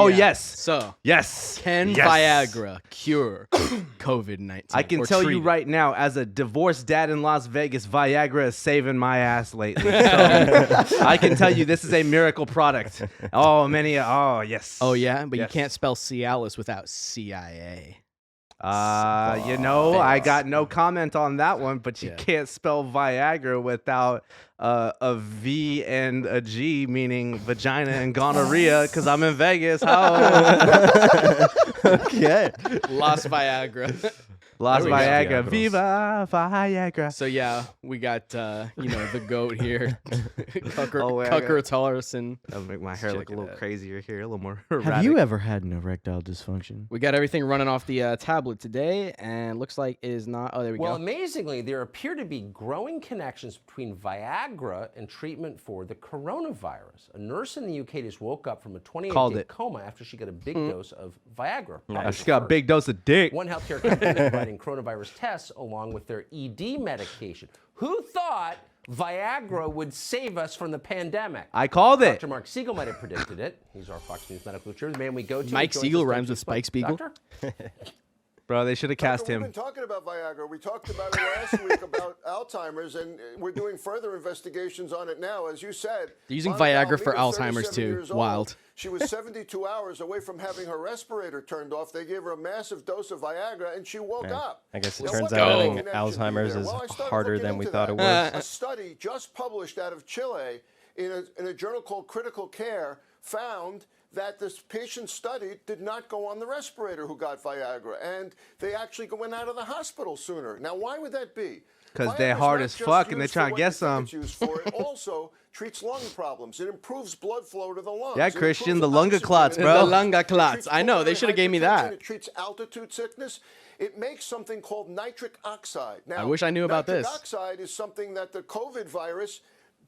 Oh, yeah. yes. So, Yes. can Yes. Viagra cure COVID-19? I can tell you right now, as a divorced dad in Las Vegas, Viagra is saving my ass lately. So I can tell you this is a miracle product. Oh, yes. Oh, yeah? But Yes. you can't spell Cialis without CIA. I got no comment on that one, but you can't spell Viagra without a V and a G, meaning vagina and gonorrhea, because I'm in Vegas. Okay. Las Viagra. Las There we go. Viagra. Viva Viagra. So, yeah, we got, the goat here. Oh, wait, Tucker Tullerson. That'll make my hair look a little crazier here, a little more Have erratic. you ever had an erectile dysfunction? We got everything running off the tablet today, and looks like it is not. Oh, there we Well, go. amazingly, there appear to be growing connections between Viagra and treatment for the coronavirus. A nurse in the UK just woke up from a 28-day coma after she got a big dose of Viagra. She got a big dose of dick. One healthcare company is providing coronavirus tests along with their ED medication. Who thought Viagra would save us from the pandemic? I called it. Dr. Mark Siegel might have predicted it. He's our Fox News medical cheer, the man we go to. Mike Joins Siegel us rhymes to with explain. Spike Spiegel. Doctor? Bro, they should have cast We've him. been talking about Viagra. We talked about it last week about Alzheimer's, and we're doing further investigations on it now. As you said, They're using Monica Viagra for Almeida, Alzheimer's 37 too. years old. Wild. She was 72 hours away from having her respirator turned off. They gave her a massive dose of Viagra, and she woke up. I guess it Now, turns what out kind of having connection is Alzheimer's there? is Well, I started harder looking than we into thought it that. was. A study just published out of Chile in a journal called Critical Care found that this patient studied did not go on the respirator who got Viagra, and they actually went out of the hospital sooner. Now, why would that be? Because they're Viagra's hard not as just fuck and they used try for and what get you think some. it's used for. It also treats lung problems. It improves blood flow to the lungs. Yeah, It Christian, improves the lunga oxygen clots, in bro. The lungs. lunga It clots. treats I know, they pulmonary should have gave me hypertension. that. It treats altitude sickness. It makes something called nitric oxide. Now, I wish I knew about nitric this. oxide is something that the COVID virus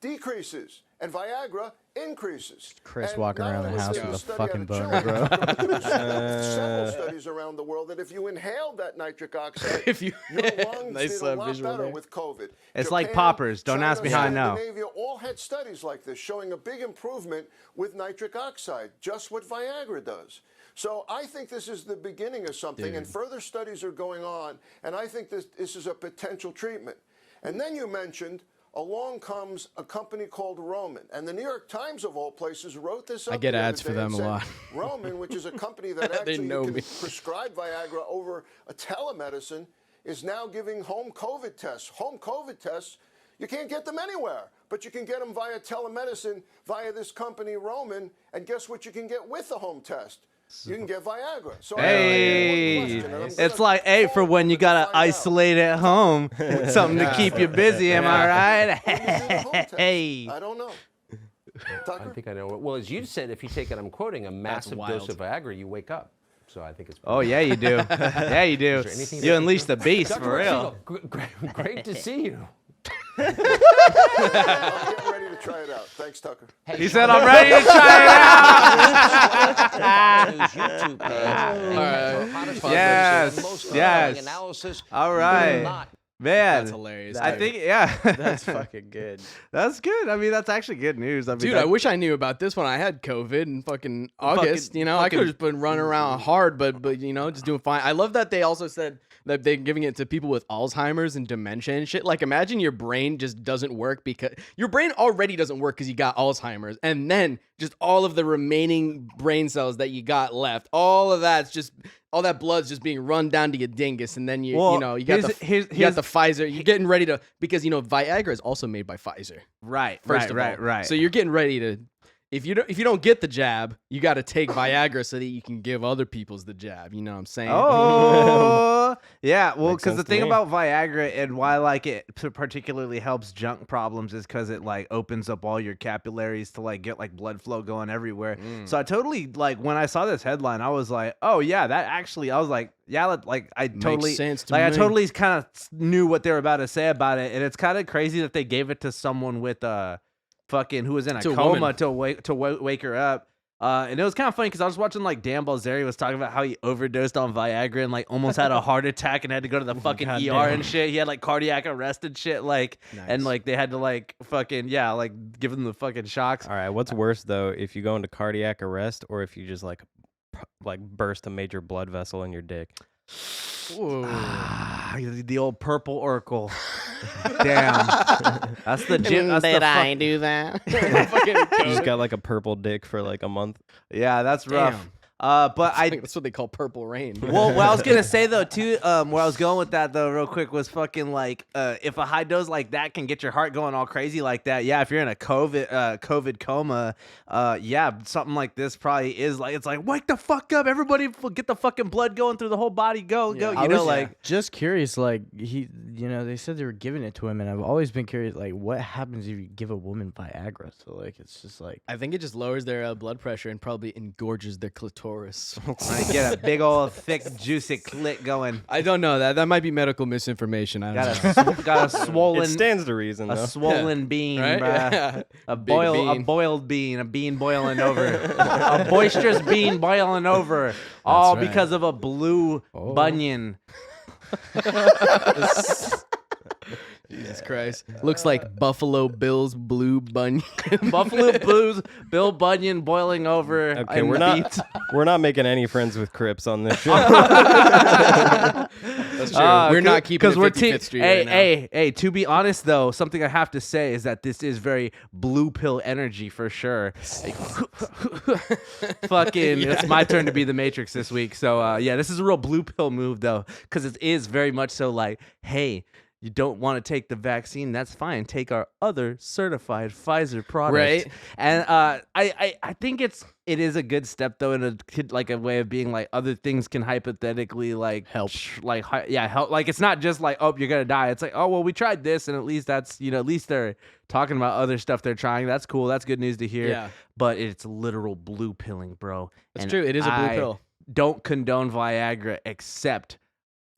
decreases, and Viagra increases. Chris And walking not around the only is house there with a study fucking out of boner, Chile, bro. but there's several studies around the world that if you inhaled that nitric oxide, If you- your lungs Nice, did a lot visual better there. with COVID. It's like Japan, poppers. Don't China, ask me how I know. Scandinavia all had studies like this showing a big improvement with nitric oxide, just what Viagra does. So I think this is the beginning of something, and further studies are going on, and I think this is a potential treatment. And then you mentioned along comes a company called Roman, and the New York Times of all places wrote this up. I get the other ads for day them and a said, lot. Roman, which is a company that They actually know you can me. prescribe Viagra over a telemedicine, is now giving home COVID tests. Home COVID tests, you can't get them anywhere, but you can get them via telemedicine via this company Roman, and guess what you can get with the home test? You can get Viagra. So I have Hey, one question, and I'm it's gonna like, hey, for call when you them gotta to find out. isolate at home, something to keep you busy. Am I right? When you do the home test. Hey. I don't know. I Tucker? think I know. Well, as you said, if you take it, I'm quoting, a massive dose wild. of Viagra, you wake up. So I think it's. Oh yeah, you do. Yeah, you do. there anything You that- unleash the beast Dr. for real. Siegel, great to see you. I'm getting ready to try it out. Thanks, Tucker. He said, "I'm ready to try it out." News YouTube page. Hottest Yes, videos, most yes. compelling analysis. All You will right. not Man, That's hilarious. I dude. think, yeah, That's fucking good. that's good. I mean, that's actually good news. I mean, Dude, I wish I knew about this when I had COVID in fucking August. Fucking- You know, I fucking- could have just been running around hard, but you know, just doing fine. I love that they also said that they're giving it to people with Alzheimer's and dementia and shit. Like, imagine your brain just doesn't work because your brain already doesn't work because you got Alzheimer's, and then just all of the remaining brain cells that you got left, all of that's just. All that blood's just being run down to your dingus, and then you Well, got you got the Pfizer. You're getting ready to because Viagra is also made by Pfizer. right, First of all. right. So you're getting ready to, if you don't get the jab, you got to take Viagra so that you can give other people's the jab. You know what I'm saying? Oh, yeah. Well, Makes because the sense to thing me. about Viagra and why like it particularly helps junk problems is because it like opens up all your capillaries to like get like blood flow going everywhere. So I totally like when I saw this headline, I was like, oh yeah, that actually. I was like, yeah, like I totally sense to like I me. totally kind of knew what they were about to say about it, and it's kind of crazy that they gave it to someone with fucking who was in a To a coma woman. to wake her up. And it was kind of funny because I was watching like Dan Bilzerian was talking about how he overdosed on Viagra and like almost had a heart attack and had to go to the fucking ER and shit. He had like cardiac arrest and shit, like, and like they had to like fucking like give him the fucking shocks. All right, what's worse though, if you go into cardiac arrest or if you just like burst a major blood vessel in your dick? The old purple oracle. Damn, that's the gym. Did I do that? You just got like a purple dick for like a month. Yeah, that's rough. Damn. But That's what they call purple rain. Well, what I was gonna say though too, where I was going with that though, real quick, was fucking like, if a high dose like that can get your heart going all crazy like that, yeah, if you're in a COVID coma, yeah, something like this probably is like, it's like, wake the fuck up, everybody, get the fucking blood going through the whole body, go, you know, like, just curious, like they said they were giving it to him, and I've always been curious, like, what happens if you give a woman Viagra? So like, it's just like, I think it just lowers their blood pressure and probably engorges their clitoris. I get a big old thick juicy clit going. I don't know that might be medical misinformation. I don't know. Got a swollen. It stands to reason, though. A swollen bean, right? bruh. Yeah. A boiled bean, a bean boiling over, a boisterous bean boiling over, all right. because of a blue bunion. Jesus Christ. Looks like Buffalo Bill's blue bunion. Buffalo Blues, Bill Bunyan boiling over. Okay, in we're the not making any friends with Crips on this show. That's true. We're not keeping it 55th Street right now. Hey, to be honest though, something I have to say is that this is very blue pill energy for sure. Fucking, it's my turn to be the Matrix this week. So yeah, this is a real blue pill move though, because it is very much so like, hey, you don't want to take the vaccine, that's fine. Take our other certified Pfizer product. Right. And I think it is a good step though, in a way of being like, other things can hypothetically like help. Help. Like, it's not just like, oh, you're gonna die. It's like, oh well, we tried this, and at least that's, at least they're talking about other stuff they're trying. That's cool. That's good news to hear. Yeah. But it's literal blue pilling, bro. That's true. It is a blue pill. Don't condone Viagra except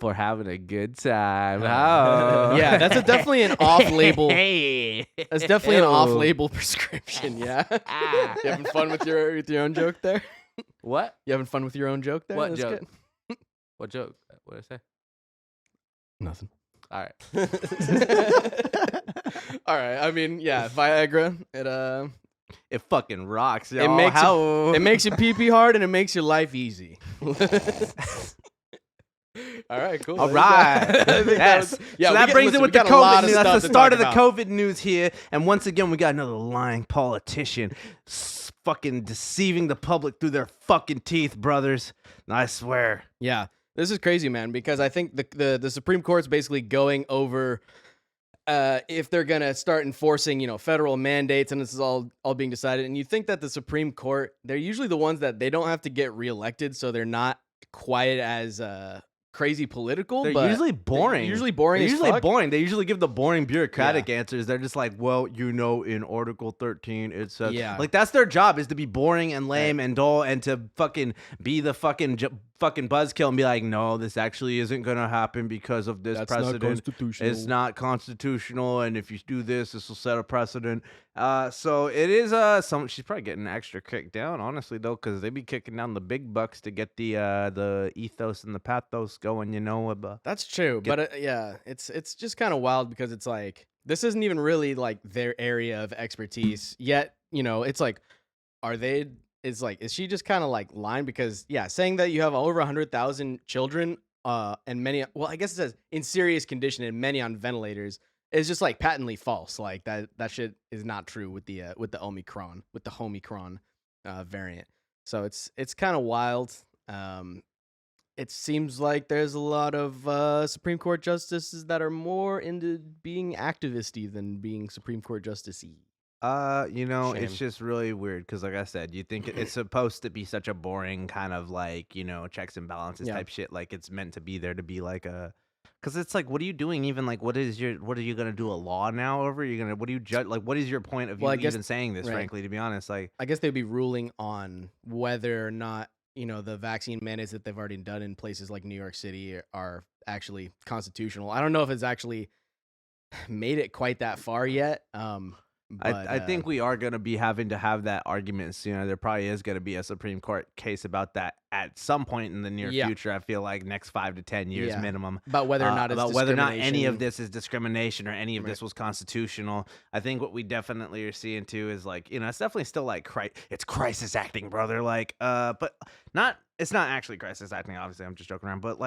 for having a good time. Oh. Yeah, that's definitely an off-label. Hey. That's definitely an off-label prescription. Yeah. You having fun with your own joke there? What? You having fun with your own joke there? What That's joke? good. What joke? What did I say? Nothing. All right. All right. I mean, yeah, Viagra. It fucking rocks, It y'all. it makes your pee-pee hard and it makes your life easy. All right, cool. All right. Yes. So that brings it with the COVID news. That's the start of the COVID news here. And once again, we got another lying politician fucking deceiving the public through their fucking teeth, brothers. I swear. Yeah, this is crazy, man, because I think the Supreme Court's basically going over if they're going to start enforcing, federal mandates, and this is all being decided. And you think that the Supreme Court, they're usually the ones that they don't have to get reelected, so they're not quite as crazy political. They're usually boring. They're usually boring. They're as usually fuck. boring. They usually give the boring bureaucratic answers. They're just like, well, in Article 13, it says, like, that's their job, is to be boring and lame and dull, and to fucking be the fucking buzzkill and be like, no, this actually isn't gonna happen because of this precedent. It's not constitutional, and if you do this will set a precedent. So it is she's probably getting extra kicked down, honestly though, because they be kicking down the big bucks to get the ethos and the pathos going, That's true, but yeah, it's just kind of wild because it's like, this isn't even really like their area of expertise yet. It's like, is she just kind of like lying? Because saying that you have over 100,000 children and many, well, I guess it says in serious condition and many on ventilators, is just like patently false. Like that shit is not true with the Omicron, with the Homicron variant. So it's kind of wild. It seems like there's a lot of Supreme Court justices that are more into being activisty than being Supreme Court justice-y. It's just really weird because, like I said, you think it's supposed to be such a boring kind of like, checks and balances type shit. Like, it's meant to be there to be like because it's like, what are you doing? Even like, what are you gonna do a law now over? What do you judge? Like, what is your point of even saying this? Right. Frankly, to be honest, like, I guess they'd be ruling on whether or not the vaccine mandates that they've already done in places like New York City are actually constitutional. I don't know if it's actually made it quite that far yet. I think we are going to be having to have that argument sooner. There probably is going to be a Supreme Court case about that at some point in the near future. I feel like next 5 to 10 years minimum. About whether or not it's about whether or not any of this is discrimination or any of this was constitutional. I think what we definitely are seeing too is like, it's definitely still like it's crisis acting, brother. Like, but it's not actually crisis acting. Obviously, I'm just joking around. But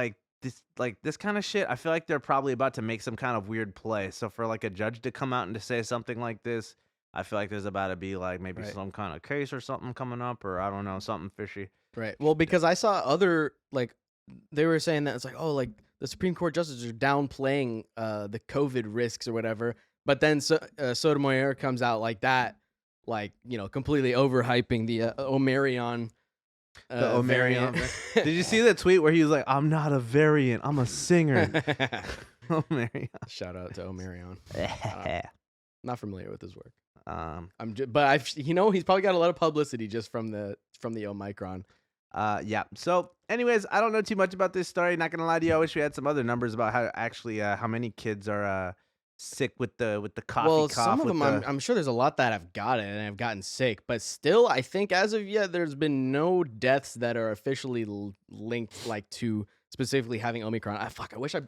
this kind of shit, I feel like they're probably about to make some kind of weird play. So for like a judge to come out and to say something like this, I feel like there's about to be like maybe some kind of case or something coming up, or I don't know, something fishy. Right. Well, because I saw other they were saying that it's like, oh, like the Supreme Court justices are downplaying the COVID risks or whatever. But then Sotomayor comes out like that, completely overhyping the Omarion. The Omarion. Did you see the tweet where he was like, "I'm not a variant, I'm a singer." Omarion. Shout out to Omarion. Not familiar with his work. He's probably got a lot of publicity just from the Omicron. Yeah. So, anyways, I don't know too much about this story. Not gonna lie to you, I wish we had some other numbers about how many kids are sick with the cough. Well, some of them, I'm sure there's a lot that have got it and have gotten sick, but still, I think as of yet, there's been no deaths that are officially linked to specifically having Omicron. I wish I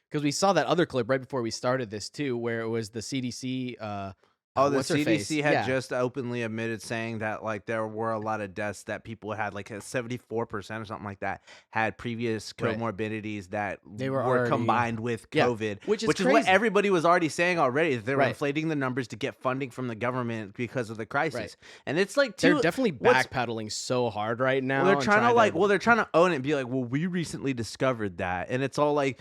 because we saw that other clip right before we started this too, where it was the CDC. The CDC had just openly admitted saying that there were a lot of deaths that people had 74% or something like that had previous comorbidities that they were already combined with COVID, which is what everybody was already saying already. They were inflating the numbers to get funding from the government because of the crisis, and it's they're definitely backpedaling so hard right now. Well, they're trying to own it and be like, well, we recently discovered that, and it's all like.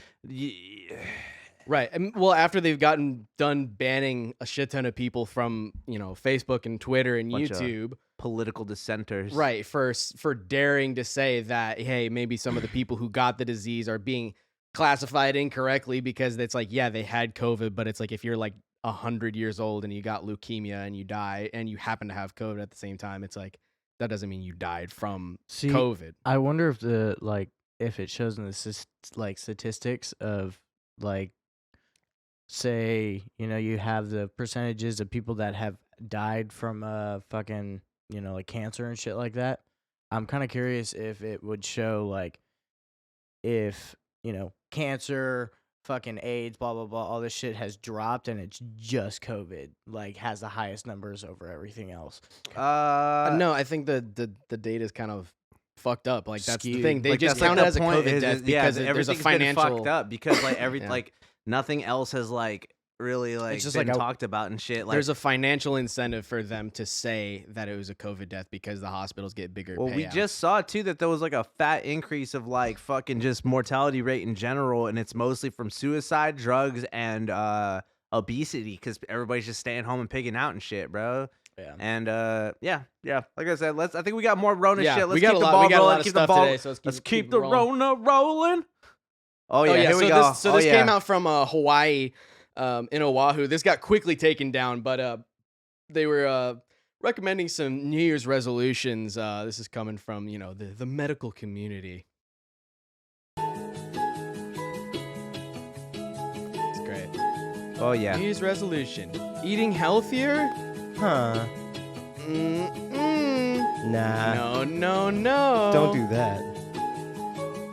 Right. Well, after they've gotten done banning a shit ton of people from, Facebook and Twitter and YouTube, political dissenters, right, for daring to say that, hey, maybe some of the people who got the disease are being classified incorrectly because it's like, yeah, they had COVID, but it's like if you're 100 years old and you got leukemia and you die and you happen to have COVID at the same time, it's like that doesn't mean you died from COVID. I wonder if if it shows in the statistics of say, you have the percentages of people that have died from fucking, cancer and shit like that. I'm kind of curious if it would show if, cancer, fucking AIDS, blah, blah, blah, all this shit has dropped and it's just COVID, has the highest numbers over everything else. No, I think the data is kind of fucked up. That's the thing. They just count it as a COVID death because there's a financial been fucked up because nothing else has really it's just been talked about and shit. There's a financial incentive for them to say that it was a COVID death because the hospitals get bigger. Well, we just saw too that there was a fat increase of fucking just mortality rate in general, and it's mostly from suicide, drugs, and obesity because everybody's just staying home and pigging out and shit, bro. Yeah. And yeah. Like I said, I think we got more Rona shit. Let's keep the ball rolling. Keep the ball. Let's keep the Rona rolling. Oh yeah, here we go. This came out from Hawaii, in Oahu. This got quickly taken down, but they were recommending some New Year's resolutions. This is coming from the medical community. It's great. Oh yeah. New Year's resolution: eating healthier. Huh? Nah. No. Don't do that.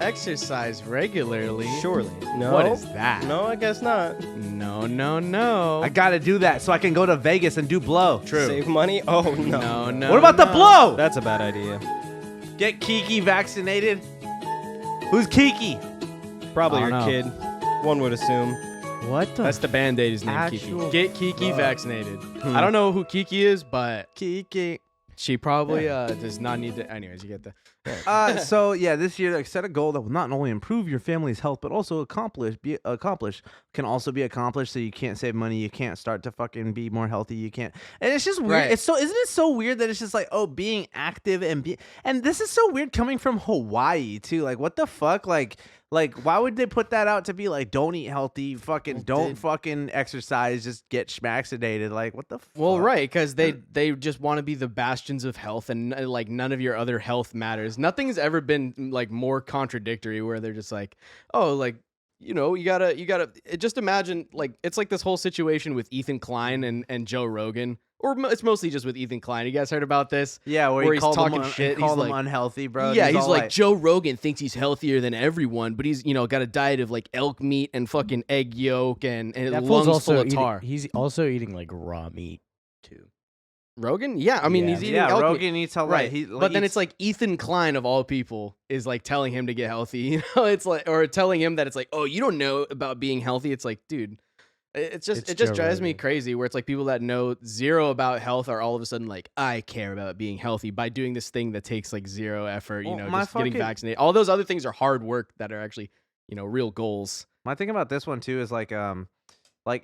Exercise regularly. Surely. No. What is that? No, I guess not. No. I gotta do that so I can go to Vegas and do blow. True. Save money? Oh, no. No. What about the blow? That's a bad idea. Get Kiki vaccinated. Who's Kiki? Probably your kid. One would assume. What the? That's the Band-Aid's name, Kiki. Get Kiki vaccinated. I don't know who Kiki is, but Kiki. She probably does not need to. Anyways, you get the. So yeah, this year set a goal that will not only improve your family's health but also can also be accomplished. So you can't save money, you can't start to fucking be more healthy, you can't. And it's just weird. Right. Isn't it so weird that it's just being active and this is so weird coming from Hawaii too. What the fuck? Why would they put that out to be don't eat healthy, don't fucking exercise, just get vaccinated? What the fuck? Well, right, because they just want to be the bastions of health, and none of your other health matters. Nothing's ever been more contradictory where they're just you know, you gotta just imagine, like, it's like this whole situation with Ethan Klein and Joe Rogan, or it's mostly just with Ethan Klein. You guys heard about this? Yeah, where he's he called talking him, shit. He called He's him like, unhealthy, bro. Yeah, he's all like, Joe Rogan thinks he's healthier than everyone, but he's, you know, got a diet of like elk meat and fucking egg yolk and That fool's lungs full also of tar. he's also eating like raw meat too. Rogan? Yeah, I mean, Yeah. he's eating yeah, elk meat. Rogan eats a lot. Right, He, but then eats- it's like Ethan Klein of all people is like telling him to get healthy. You know, it's like, or telling him that it's like, oh, you don't know about being healthy. It's like, dude, it just Joe drives me Rogan. crazy. Where it's like people that know zero about health are all of a sudden like, I care about being healthy by doing this thing that takes like zero effort. Well, You know, my just getting fucking- vaccinated. All those other things are hard work that are actually, you know, real goals. My thing about this one too is like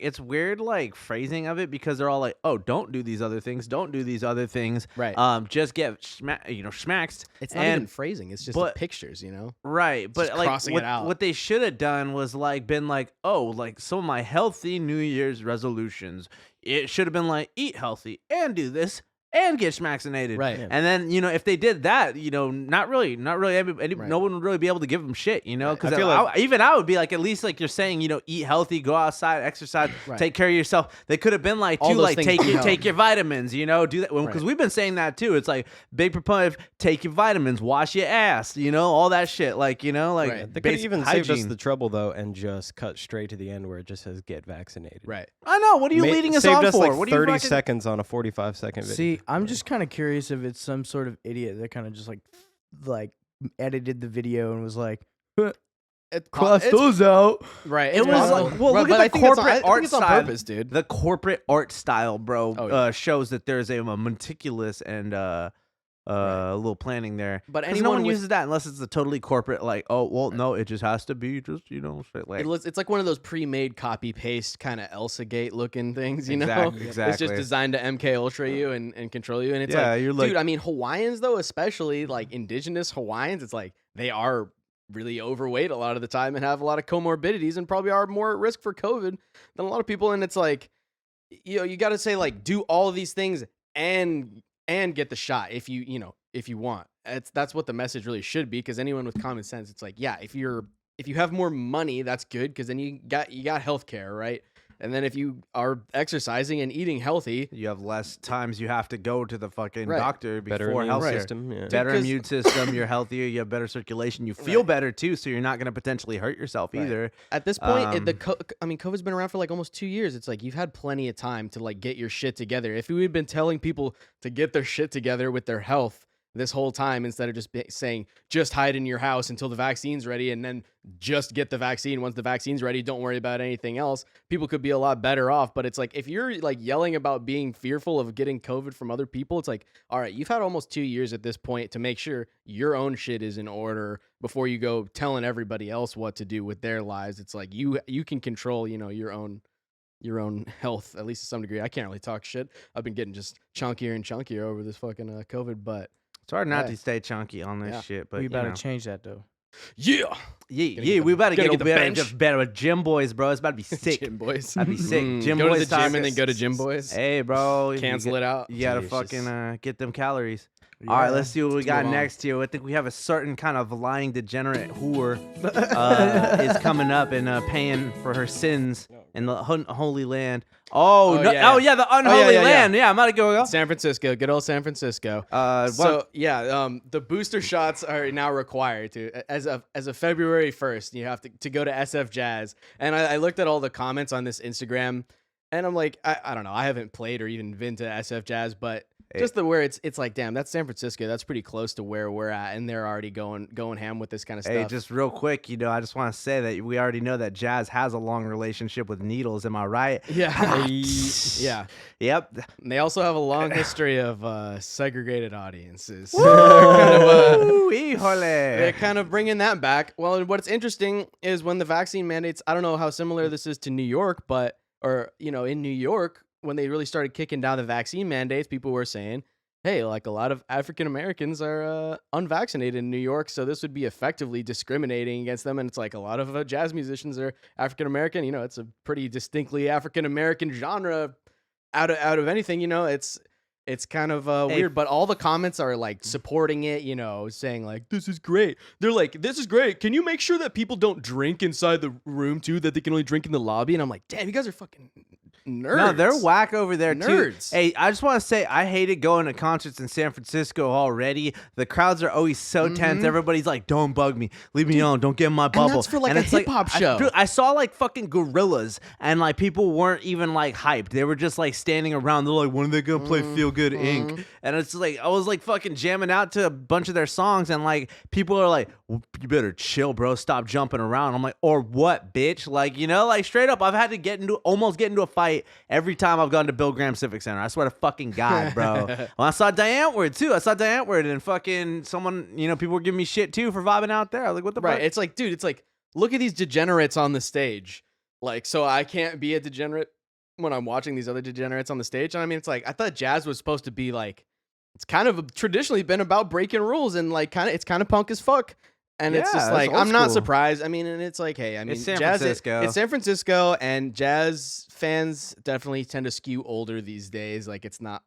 it's weird like phrasing of it because they're all like, oh, don't do these other things, don't do these other things, Right. just get schmaxed. It's not and, even phrasing. It's just but- pictures, you know? right, but just like crossing what, it out. what they should have done was like been like, oh, like some of my healthy New Year's resolutions. It should have been like eat healthy and do this and get schmaxinated. Right. And then, you know, if they did that, you know, not really, Right. no one would really be able to give them shit, you know, Right. because I feel like- I would be like, at least like you're saying, you know, eat healthy, go outside, exercise, Right. take care of yourself. They could have been like, All too, those like things do help. take your vitamins, you know, do that. Because Right. we've been saying that too. It's like big proponent of take your vitamins, wash your ass, you know, all that shit. Like, you know, like Right. They could have basic even saved us hygiene. the trouble though, and just cut straight to the end where it just says "get vaccinated." Right. I know. What are you leading us saved on us for? like What are you 30 fucking- seconds on a 45-second video. See, I'm just kind of curious if it's some sort of idiot that kind of just like edited the video and was like, cross It's- those out. Right. It it's was possible. like, well, Right, look but I at the think it's on- corporate I think art it's on side. purpose, dude. The corporate art style, bro, Oh, yeah. shows that there's a meticulous and a little planning there. But 'Cause no anyone one with- uses that unless it's a totally corporate, like, oh, well, no, it just has to be just, you know, shit like. It's like one of those pre-made copy-paste kind of Elsa-gate looking things, you know? Exactly, It's exactly. just designed to MK Ultra you and control you. And it's Yeah, like, you're like- dude, I mean, Hawaiians, though, especially like indigenous Hawaiians, it's like they are really overweight a lot of the time and have a lot of comorbidities and probably are more at risk for COVID than a lot of people. And it's like, you know, you got to say, like, do all of these things and get the shot if you want. That's what the message really should be, because anyone with common sense, it's like, yeah, if you have more money, that's good, because then you got healthcare, right? And then if you are exercising and eating healthy, You have less times you have to go to the fucking Right. doctor better before immune healthcare. system. Yeah. Better Because- immune system, you're healthier, you have better circulation, you feel Right. better too, so you're not going to potentially hurt yourself Right. either. at this point, Um, COVID's been around for like almost 2 years. It's like you've had plenty of time to like get your shit together. If we had been telling people to get their shit together with their health this whole time, instead of just saying just hide in your house until the vaccine's ready and then just get the vaccine once the vaccine's ready, don't worry about anything else, people could be a lot better off. But it's like, if you're like yelling about being fearful of getting COVID from other people, it's like, all right, you've had almost 2 years at this point to make sure your own shit is in order before you go telling everybody else what to do with their lives. It's like you can control, you know, your own health, at least to some degree. I can't really talk shit. I've been getting just chunkier and chunkier over this fucking COVID, but It's hard not Yeah. to stay chunky on this Yeah. shit, but We you about know. to change that though. yeah, Yeah, Gonna yeah, get the- we about to gonna get, get the better, bench. just better with gym boys, bro. It's about to be sick. gym boys. That'd be sick. Gym go to boys the gym and then talking. go to gym boys. Hey, bro, Cancel it out. You gotta Jesus. fucking get them calories. All right, let's see what we Let's got move on. next here. I think we have a certain kind of lying degenerate whore is coming up and paying for her sins in the holy land. Oh, Oh, no, yeah. oh yeah, the unholy yeah. land. Yeah, I'm about to go. San Francisco, good old San Francisco. What- So yeah, the booster shots are now required as of February 1st. You have to go to SF Jazz, and I looked at all the comments on this Instagram, and I'm like, I don't know, I haven't played or even been to SF Jazz, but just the where it's like, damn, that's San Francisco. That's pretty close to where we're at, and they're already going ham with this kind of stuff. Hey, just real quick, you know, I just want to say that we already know that Jazz has a long relationship with needles. Am I right? yeah, yeah. Yep. And they also have a long history of segregated audiences. Woo, híjole. They're kind of bringing that back. Well, and what's interesting is when the vaccine mandates, I don't know how similar this is to New York, in New York, when they really started kicking down the vaccine mandates, people were saying, hey, like a lot of African Americans are unvaccinated in New York, so this would be effectively discriminating against them. And it's like a lot of jazz musicians are African American. You know, it's a pretty distinctly African American genre out of anything. You know, it's It's kind of weird, but all the comments are like supporting it, you know, saying like, this is great. They're like, this is great. Can you make sure that people don't drink inside the room too, that they can only drink in the lobby? And I'm like, damn, you guys are fucking nerds. No, they're whack over there Nerds. too. Hey, I just want to say I hated going to concerts in San Francisco already. The crowds are always so tense. Everybody's like, don't bug me. Leave me alone. Don't get in my bubble. And that's for like a it's hip-hop show. Dude, I saw like fucking gorillas and like people weren't even like hyped. They were just like standing around. They're like, when are they going to play Feel Good Inc? And it's like, I was like fucking jamming out to a bunch of their songs and like people are like, well, you better chill, bro. Stop jumping around. I'm like, or what, bitch? Like, you know, like straight up, I've had to almost get into a fight every time I've gone to Bill Graham Civic Center. I swear to fucking God, bro. Well, I saw Diane Ward too. I saw Diane Ward and fucking someone, you know, people were giving me shit too for vibing out there. I was like, what the fuck? Right. It's like, dude, it's like, look at these degenerates on the stage. Like, so I can't be a degenerate when I'm watching these other degenerates on the stage. And I mean, it's like, I thought jazz was supposed to be like, it's kind of traditionally been about breaking rules and like it's kind of punk as fuck. And it's just like, I'm not surprised. I mean, and it's like, hey, I mean, it's San jazz, Francisco. It's San Francisco, and jazz fans definitely tend to skew older these days. Like, it's not,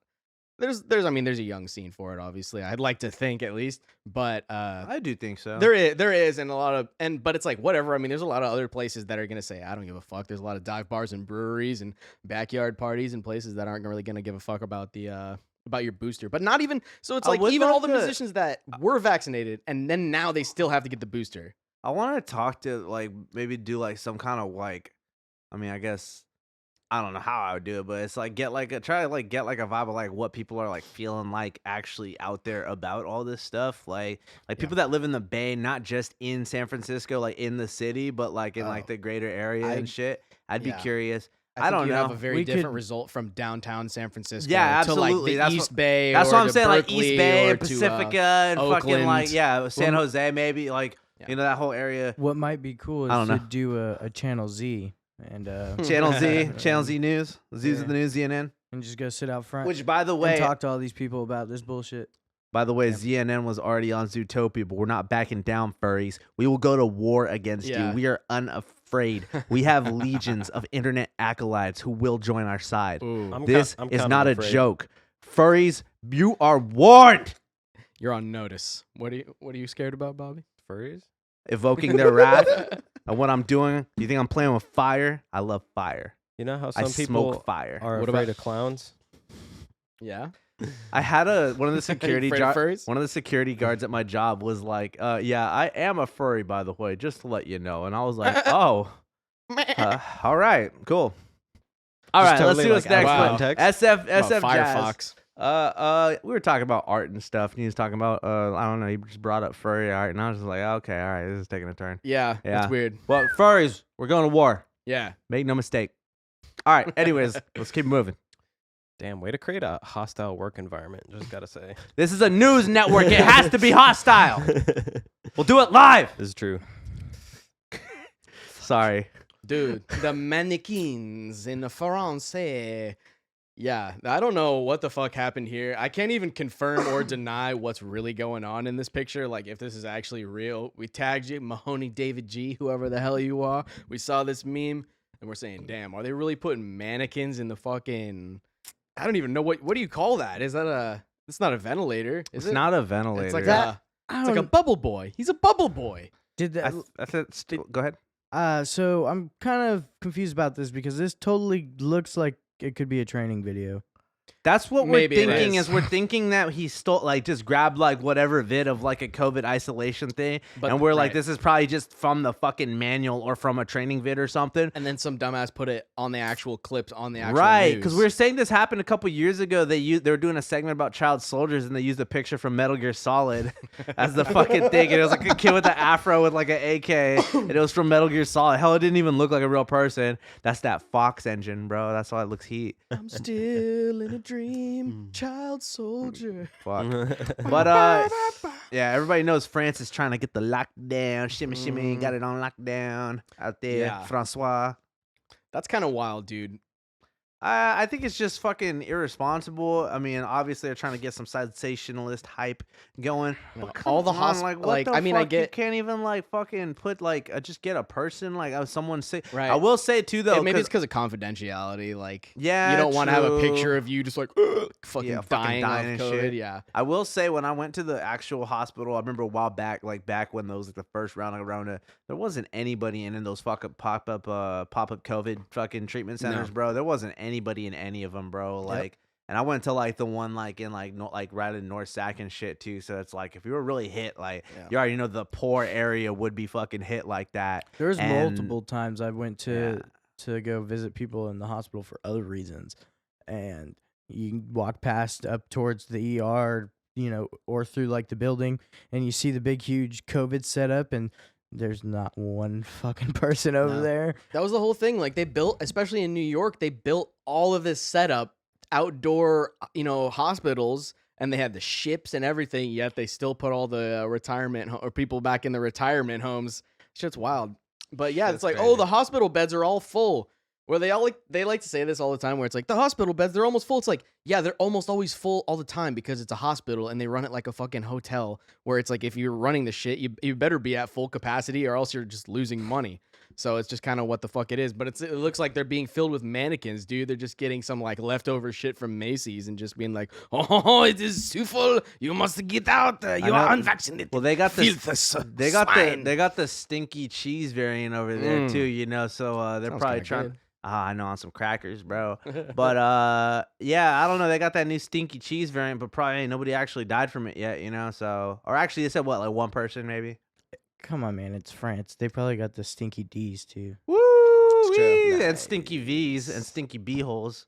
there's a young scene for it, obviously. I'd like to think at least, but I do think so. there is, and a lot of, but it's like, whatever. I mean, there's a lot of other places that are going to say, I don't give a fuck. There's a lot of dive bars and breweries and backyard parties and places that aren't really going to give a fuck about the, about your booster, but not even so. It's like even all the musicians that were vaccinated and then now they still have to get the booster. I want to talk to like maybe do like some kind of like, I mean, I guess I don't know how I would do it, but it's like try to like get like a vibe of like what people are like feeling like actually out there about all this stuff, like people that live in the Bay, not just in San Francisco, like in the city, but like in like the greater area and shit. I'd be curious. I don't know. Have a very different result from downtown San Francisco. Yeah, absolutely. To like the East Bay. That's or what I'm to saying. Berkeley, like East Bay, or Pacifica, to, and Oakland. fucking like San Jose, maybe like you know that whole area. What might be cool is to do a Channel Z and Channel Z News, Z's of the News, CNN, and just go sit out front. Which, by the way, and talk to all these people about this bullshit. By the way, CNN was already on Zootopia, but we're not backing down, furries. We will go to war against you. We are unafraid. We have legions of internet acolytes who will join our side. This is not a joke. Furries, you are warned. You're on notice. What are you scared about, Bobby? Furries? Evoking their wrath. And what I'm doing, do you think I'm playing with fire? I love fire. You know how some people smoke fire. are afraid of clowns? Yeah. I had one of the security guards at my job was like, yeah, I am a furry, by the way, just to let you know. And I was like, oh, all right, cool. All right, totally let's see what's like next. SF SF Firefox. Jazz. We were talking about art and stuff. And he was talking about, I don't know, he just brought up furry art. And I was just like, okay, all right, this is taking a turn. Yeah, it's weird. Well, furries, we're going to war. Yeah. Make no mistake. All right, anyways, let's keep moving. Damn, way to create a hostile work environment, just gotta say. This is a news network. It has to be hostile. We'll do it live. This is true. Sorry. Dude, the Mannequins in France. Yeah, I don't know what the fuck happened here. I can't even confirm or deny what's really going on in this picture. Like, if this is actually real. We tagged you, Mahoney David G, whoever the hell you are. We saw this meme, and we're saying, damn, are they really putting mannequins in the fucking... I don't even know what do you call that? Is that it's not a ventilator. Is it's not a ventilator. It's like a bubble boy. He's a bubble boy. Did that? Go ahead. So I'm kind of confused about this because this totally looks like it could be a training video. That's what we're thinking is we're thinking that he stole, like, just grabbed, like, whatever vid of, like, a COVID isolation thing. And we're like, this is probably just from the fucking manual or from a training vid or something. And then some dumbass put it on the actual clips on the actual right, news. because we were saying this happened a couple years ago. They were doing a segment about child soldiers, and they used a picture from Metal Gear Solid as the fucking thing. And it was like a kid with an afro with, like, an AK, and it was from Metal Gear Solid. Hell, it didn't even look like a real person. That's that Fox engine, bro. That's why it looks heat. I'm still in a dream, child soldier. Fuck. But yeah, everybody knows France is trying to get the lockdown. Shimmy, got it on lockdown out there. Yeah. Francois. That's kind of wild, dude. I think it's just fucking irresponsible. I mean, obviously they're trying to get some sensationalist hype going. But come all the on, like, what the I mean, I fuck? get You can't even like fucking put like just get a person like someone say. Right. I will say too though, maybe it's because of confidentiality. Like, yeah, you don't want to have a true. picture of you just like fucking dying of and COVID. shit. Yeah. I will say when I went to the actual hospital, I remember a while back, like back when those like the first round of Rona, there wasn't anybody in those fucking pop up COVID fucking treatment centers, bro. There wasn't anybody in any of them, bro. Like, and I went to like the one like in like right in North Sac and shit too. So it's like if you were really hit, like you already know the poor area would be fucking hit like that. There's multiple times I went to go visit people in the hospital for other reasons, and you walk past up towards the ER, you know, or through like the building, and you see the big huge COVID setup, and there's not one fucking person over there. That was the whole thing. Like they built, especially in New York, they built all of this setup, outdoor, you know, hospitals, and they had the ships and everything. Yet they still put all the retirement or people back in the retirement homes. Shit's wild. But yeah, it's like, oh, the hospital beds are all full. Where they like to say this all the time, where it's like the hospital beds, they're almost full. It's like, yeah, they're almost always full all the time because it's a hospital and they run it like a fucking hotel. Where it's like if you're running the shit, you better be at full capacity or else you're just losing money. So it's just kind of what the fuck it is. But it looks like they're being filled with mannequins, dude. They're just getting some like leftover shit from Macy's and just being like, oh, it is too full. You must get out. You are unvaccinated. Well, they got they got the stinky cheese variant over there too, you know. So they're probably trying. Good. I know, on some crackers, bro. But yeah, I don't know. They got that new stinky cheese variant, but probably nobody actually died from it yet, you know. So, or actually, they said what, like one person maybe. Come on, man, it's France. They probably got the stinky D's too. Woo! And stinky V's and stinky B holes.